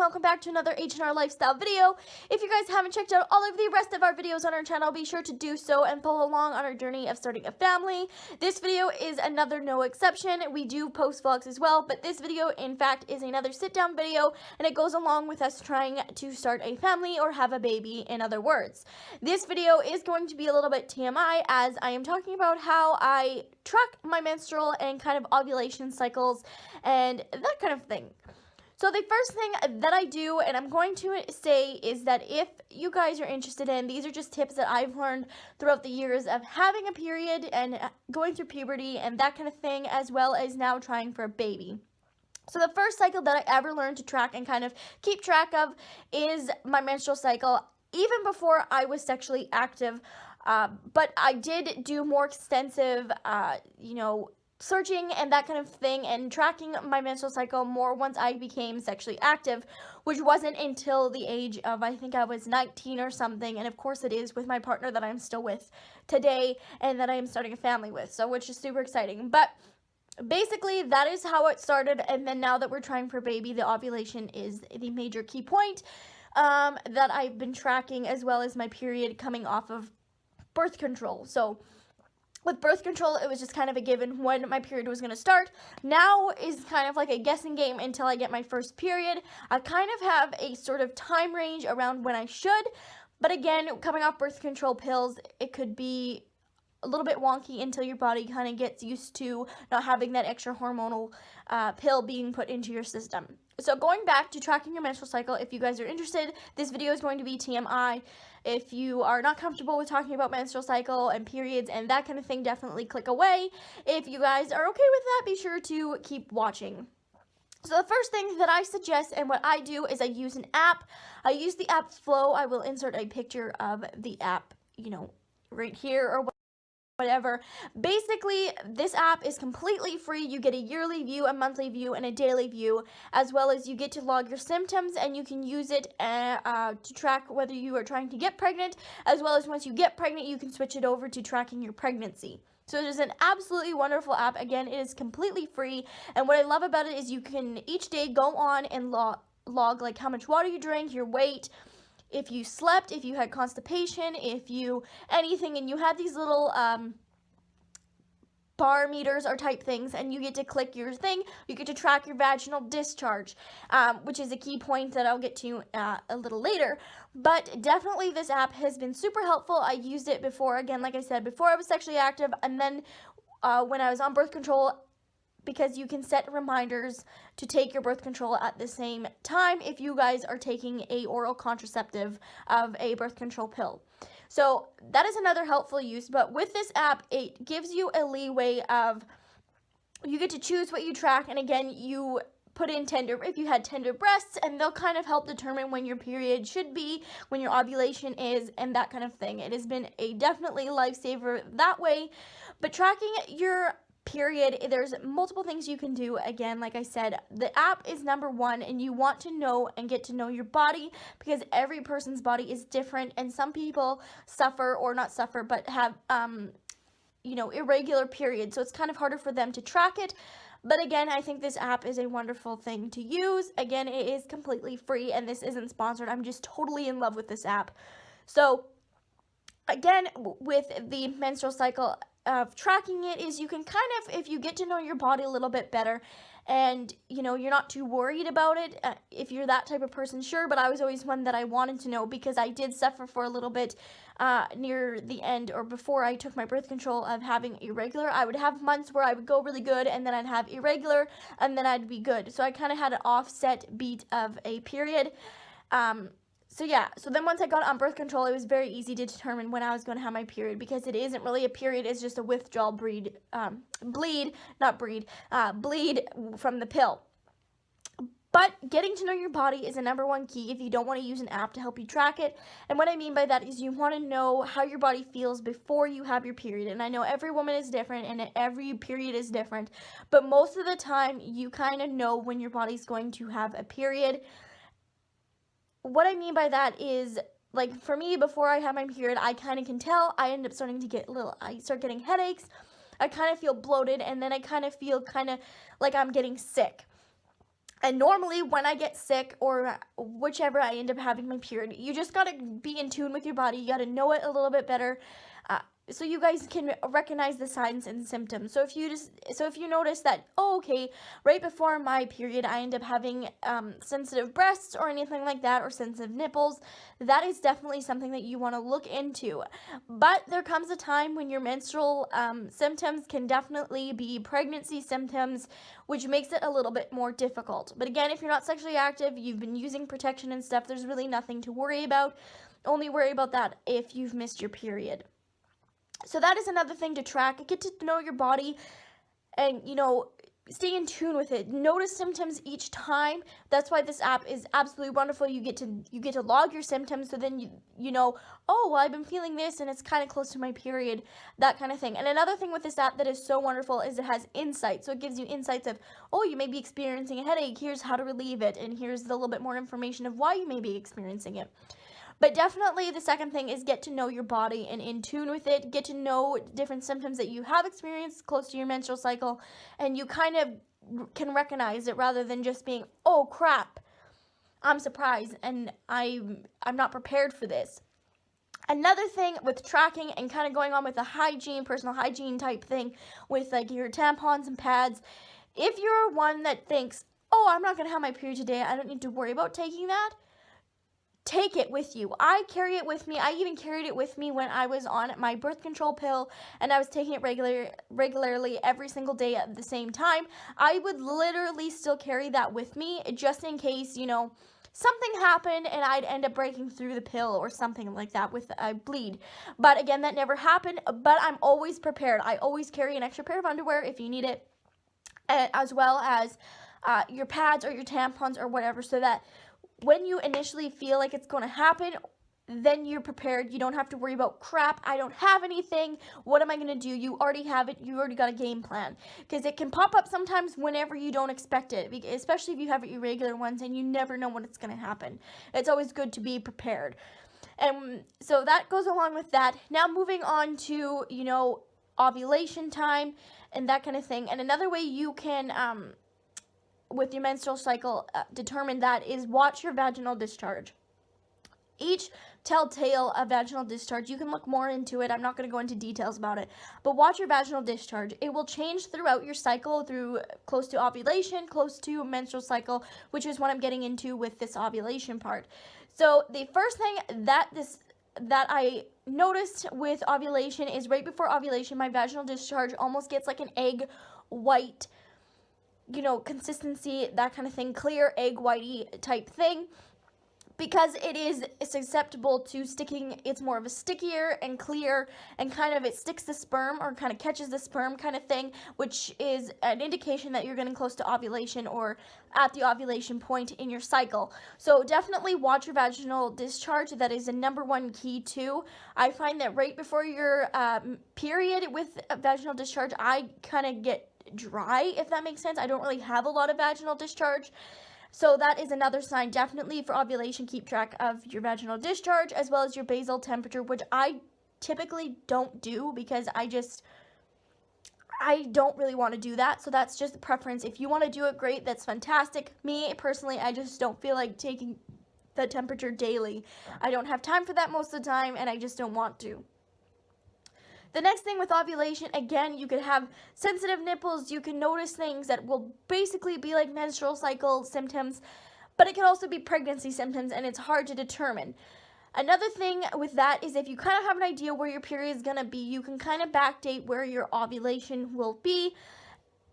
welcome back to another H&R lifestyle video. If you guys haven't checked out all of the rest of our videos on our channel, be sure to do so and follow along on our journey of starting a family. This video is another no exception. We do post vlogs as well, but this video in fact is another sit down video, and it goes along with us trying to start a family or have a baby, in other words. This video is going to be a little bit TMI, as I am talking about how I track my menstrual and kind of ovulation cycles and that kind of thing. So the first thing that I do, and I'm going to say, is that if you guys are interested in, these are just tips that I've learned throughout the years of having a period and going through puberty and that kind of thing, as well as now trying for a baby. So the first cycle that I ever learned to track and kind of keep track of is my menstrual cycle, even before I was sexually active. But I did do more extensive, searching and that kind of thing and tracking my menstrual cycle more once I became sexually active, which wasn't until the age of, I think I was 19 or something, and of course it is with my partner that I'm still with today and that I am starting a family with, so which is super exciting. But basically that is how it started, and then now that we're trying for baby, the ovulation is the major key point that I've been tracking, as well as my period coming off of birth control. So with birth control, it was just kind of a given when my period was going to start. Now is kind of like a guessing game until I get my first period. I kind of have a sort of time range around when I should, but again, coming off birth control pills, it could be a little bit wonky until your body kind of gets used to not having that extra hormonal pill being put into your system. So going back to tracking your menstrual cycle, if you guys are interested, this video is going to be TMI. If you are not comfortable with talking about menstrual cycle and periods and that kind of thing, definitely click away. If you guys are okay with that, be sure to keep watching. So the first thing that I suggest and what I do is I use an app. I use the app Flow. I will insert a picture of the app, right here or whatever. Basically, this app is completely free. You get a yearly view, a monthly view, and a daily view, as well as you get to log your symptoms, and you can use it to track whether you are trying to get pregnant, as well as once you get pregnant, you can switch it over to tracking your pregnancy. So it is an absolutely wonderful app. Again, it is completely free, and what I love about it is you can each day go on and log like how much water you drank, your weight, if you slept, if you had constipation, if you anything, and you have these little bar meters or type things, and you get to click your thing. You get to track your vaginal discharge, which is a key point that I'll get to a little later. But definitely this app has been super helpful. I used it before, again, like I said, before I was sexually active, and then when I was on birth control, because you can set reminders to take your birth control at the same time if you guys are taking a oral contraceptive of a birth control pill. So that is another helpful use, but with this app, it gives you a leeway of, you get to choose what you track, and again, you put in if you had tender breasts, and they'll kind of help determine when your period should be, when your ovulation is, and that kind of thing. It has been a definitely lifesaver that way. But tracking your period, there's multiple things you can do. Again, like I said, the app is number one, and you want to know and get to know your body, because every person's body is different, and some people suffer, or not suffer, but have irregular periods, so it's kind of harder for them to track it. But again, I think this app is a wonderful thing to use. Again, it is completely free, and this isn't sponsored. I'm just totally in love with this app. So again, with the menstrual cycle of tracking it, is you can kind of, if you get to know your body a little bit better, and you're not too worried about it, if you're that type of person, sure. But I was always one that I wanted to know, because I did suffer for a little bit near the end, or before I took my birth control, of having irregular. I would have months where I would go really good, and then I'd have irregular, and then I'd be good. So I kind of had an offset beat of a period. So yeah, so then once I got on birth control, it was very easy to determine when I was going to have my period, because it isn't really a period, it's just a withdrawal bleed from the pill. But getting to know your body is a number one key if you don't want to use an app to help you track it. And what I mean by that is you want to know how your body feels before you have your period. And I know every woman is different and every period is different, but most of the time you kind of know when your body's going to have a period. What I mean by that is, like, for me, before I have my period, I kind of can tell. I end up starting to get I start getting headaches. I kind of feel bloated, and then I kind of feel like I'm getting sick. And normally when I get sick or whichever I end up having my period, you just got to be in tune with your body. You got to know it a little bit better. So you guys can recognize the signs and symptoms. So if you notice that, oh, okay, right before my period I end up having sensitive breasts or anything like that, or sensitive nipples, that is definitely something that you want to look into. But there comes a time when your menstrual symptoms can definitely be pregnancy symptoms, which makes it a little bit more difficult. But again, if you're not sexually active, you've been using protection and stuff, there's really nothing to worry about. Only worry about that if you've missed your period. So that is another thing to track. Get to know your body and, stay in tune with it. Notice symptoms each time. That's why this app is absolutely wonderful. You get to log your symptoms, so then you know, oh, well, I've been feeling this and it's kind of close to my period, that kind of thing. And another thing with this app that is so wonderful is it has insights. So it gives you insights of, oh, you may be experiencing a headache. Here's how to relieve it. And here's the little bit more information of why you may be experiencing it. But definitely the second thing is get to know your body and in tune with it. Get to know different symptoms that you have experienced close to your menstrual cycle, and you kind of can recognize it rather than just being, oh crap, I'm surprised and I'm not prepared for this. Another thing with tracking and kind of going on with the hygiene, personal hygiene type thing with like your tampons and pads, if you're one that thinks, oh, I'm not going to have my period today, I don't need to worry about taking that, take it with you. I carry it with me. I even carried it with me when I was on my birth control pill and I was taking it regularly every single day at the same time. I would literally still carry that with me just in case, something happened and I'd end up breaking through the pill or something like that with a bleed. But again, that never happened, but I'm always prepared. I always carry an extra pair of underwear if you need it, as well as your pads or your tampons or whatever, so that when you initially feel like it's going to happen, then you're prepared. You don't have to worry about, crap, I don't have anything. What am I going to do? You already have it. You already got a game plan. Because it can pop up sometimes whenever you don't expect it, especially if you have irregular ones and you never know when it's going to happen. It's always good to be prepared. And so that goes along with that. Now moving on to, ovulation time and that kind of thing. And another way you can with your menstrual cycle determine that is watch your vaginal discharge. Each telltale of vaginal discharge, you can look more into it. I'm not going to go into details about it, but watch your vaginal discharge. It will change throughout your cycle, through close to ovulation, close to menstrual cycle, which is what I'm getting into with this ovulation part. So the first thing that I noticed with ovulation is right before ovulation, my vaginal discharge almost gets like an egg white, consistency, that kind of thing, clear egg whitey type thing, because it is susceptible to sticking. It's more of a stickier and clear, and kind of it sticks the sperm or kind of catches the sperm kind of thing, which is an indication that you're getting close to ovulation or at the ovulation point in your cycle. So definitely watch your vaginal discharge. That is the number one key too. I find that right before your period with vaginal discharge, I kind of get dry, if that makes sense. I don't really have a lot of vaginal discharge. So that is another sign. Definitely for ovulation, keep track of your vaginal discharge as well as your basal temperature, which I typically don't do because I don't really want to do that. So that's just a preference. If you want to do it, great. That's fantastic. Me, personally, I just don't feel like taking the temperature daily. I don't have time for that most of the time, and I just don't want to. The next thing with ovulation, again, you could have sensitive nipples. You can notice things that will basically be like menstrual cycle symptoms, but it can also be pregnancy symptoms, and it's hard to determine. Another thing with that is if you kind of have an idea where your period is going to be, you can kind of backdate where your ovulation will be.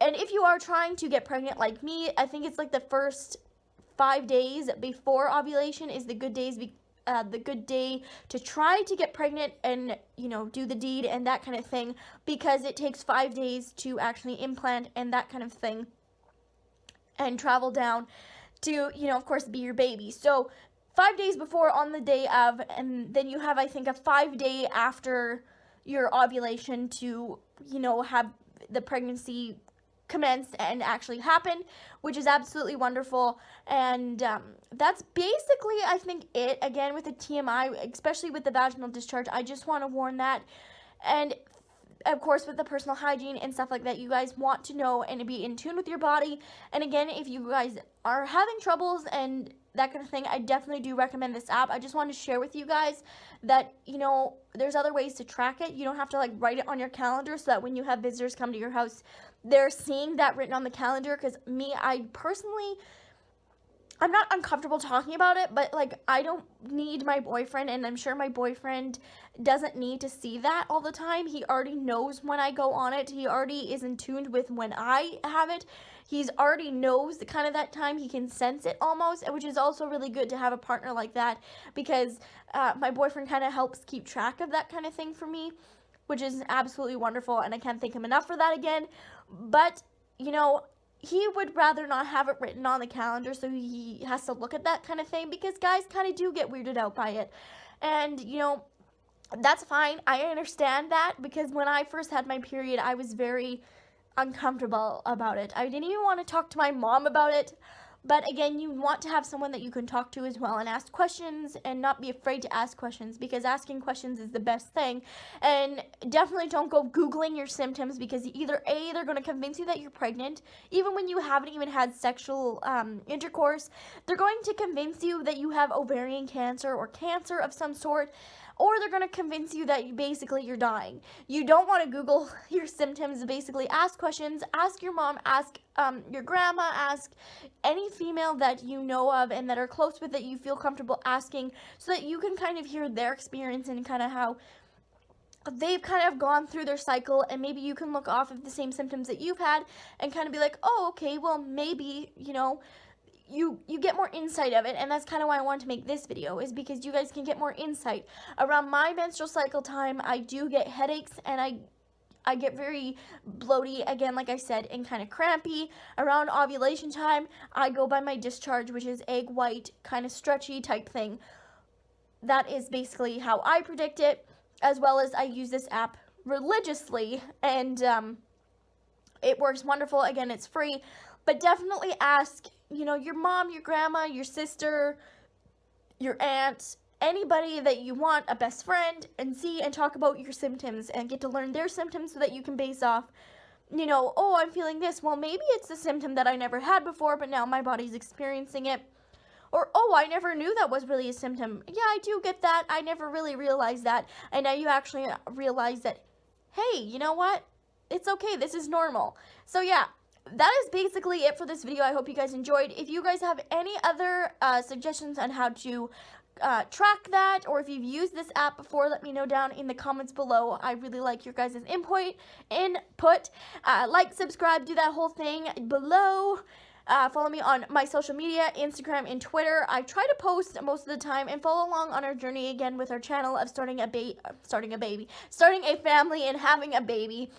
And if you are trying to get pregnant like me, I think it's like the first 5 days before ovulation is the good days, the good day to try to get pregnant and, do the deed and that kind of thing, because it takes 5 days to actually implant and that kind of thing and travel down to, of course, be your baby. So 5 days before, on the day of, and then you have, I think, a 5 day after your ovulation to, have the pregnancy commence and actually happen, which is absolutely wonderful. And that's basically, I think, it. Again, with the TMI, especially with the vaginal discharge, I just want to warn that. And of course, with the personal hygiene and stuff like that, you guys want to know and be in tune with your body. And again, if you guys are having troubles and that kind of thing, I definitely do recommend this app. I just wanted to share with you guys that, you know, there's other ways to track it. You don't have to like write it on your calendar so that when you have visitors come to your house, they're seeing that written on the calendar. Because me, I'm not uncomfortable talking about it, but like I don't need my boyfriend, and I'm sure my boyfriend doesn't need to see that all the time. He already knows when I go on it. He already is in tune with when I have it. He's already knows the kind of that time. He can sense it almost, which is also really good to have a partner like that, because my boyfriend kind of helps keep track of that kind of thing for me, which is absolutely wonderful, and I can't thank him enough for that again. But, you know, he would rather not have it written on the calendar, so he has to look at that kind of thing, because guys kind of do get weirded out by it. And, you know, that's fine. I understand that, because when I first had my period, I was very uncomfortable about it. I didn't even want to talk to my mom about it. But again, you want to have someone that you can talk to as well and ask questions, and not be afraid to ask questions, because asking questions is the best thing. And definitely don't go Googling your symptoms, because either A, they're going to convince you that you're pregnant, even when you haven't even had sexual intercourse. They're going to convince you that you have ovarian cancer or cancer of some sort, or they're going to convince you that you're dying. You don't want to Google your symptoms. Basically, ask questions, ask your mom, ask your grandma, ask any female that you know of and that are close with, that you feel comfortable asking, so that you can kind of hear their experience and kind of how they've kind of gone through their cycle, and maybe you can look off of the same symptoms that you've had and kind of be like, oh, okay, well, maybe, you know, you get more insight of it. And that's kind of why I wanted to make this video, is because you guys can get more insight. Around my menstrual cycle time, I do get headaches, and I get very bloaty, again, like I said, and kind of crampy. Around ovulation time, I go by my discharge, which is egg white, kind of stretchy type thing. That is basically how I predict it, as well as I use this app religiously, and it works wonderful. Again, it's free, but definitely ask, you know, your mom, your grandma, your sister, your aunt, anybody that you want, a best friend, and see and talk about your symptoms and get to learn their symptoms, so that you can base off, you know, oh, I'm feeling this. Well, maybe it's a symptom that I never had before, but now my body's experiencing it. Or, oh, I never knew that was really a symptom. Yeah, I do get that. I never really realized that. And now you actually realize that, hey, you know what? It's okay. This is normal. So, yeah. That is basically it for this video. I hope you guys enjoyed. If you guys have any other suggestions on how to track that, or if you've used this app before, let me know down in the comments below. I really like your guys' input. Like, subscribe, do that whole thing below. Follow me on my social media, Instagram and Twitter. I try to post most of the time, and follow along on our journey again with our channel of starting a family and having a baby.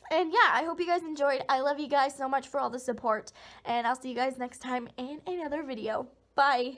And yeah, I hope you guys enjoyed. I love you guys so much for all the support, and I'll see you guys next time in another video. Bye!